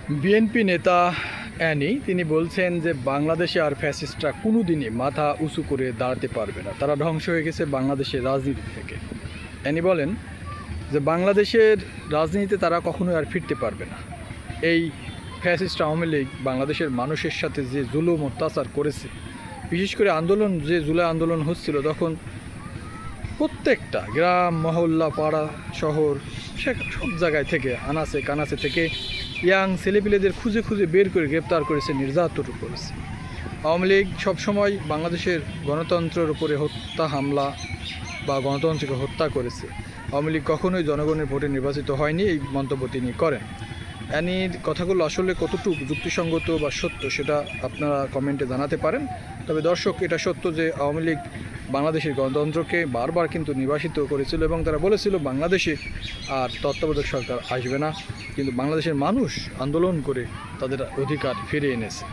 BNP নেতা Annie তিনি বলছেন যে বাংলাদেশে আর ফ্যাসিস্টরা কোনো দিনই মাথা উঁচু করে দাঁড়াতে পারবে না, তারা ধ্বংস হয়ে গেছে বাংলাদেশের রাজনীতি থেকে। অ্যানি বলেন যে বাংলাদেশের রাজনীতিতে তারা কখনোই আর ফিরতে পারবে না। এই ফ্যাসিস্ট আওয়ামী লীগ বাংলাদেশের মানুষের সাথে যে জুলুম অত্যাচার করেছে, বিশেষ করে আন্দোলন যে জুলাই আন্দোলন হচ্ছিল তখন প্রত্যেকটা গ্রাম মহল্লা পাড়া শহর সব জায়গায় থেকে আনাচে কানাচে থেকে ইয়াং ছেলেপিলেদের খুঁজে খুঁজে বের করে গ্রেপ্তার করেছে, নির্যাতন করেছে। আওয়ামী লীগ সবসময় বাংলাদেশের গণতন্ত্রের উপরে হত্যা হামলা বা গণতন্ত্রকে হত্যা করেছে। আওয়ামী লীগ কখনোই জনগণের ভোটে নির্বাচিত হয়নি, এই মন্তব্য তিনি করেন। অ্যানির কথাগুলো আসলে কতটুকু যুক্তিসঙ্গত বা সত্য সেটা আপনারা কমেন্টে জানাতে পারেন। তবে দর্শক, এটা সত্য যে আওয়ামী লীগ বাংলাদেশের গণতন্ত্রকে বারবার কিন্তু নির্বাসিত করেছিল এবং তারা বলেছিল বাংলাদেশে আর তত্ত্বাবধায়ক সরকার আসবে না, কিন্তু বাংলাদেশের মানুষ আন্দোলন করে তাদের অধিকার ফিরিয়ে এনেছে।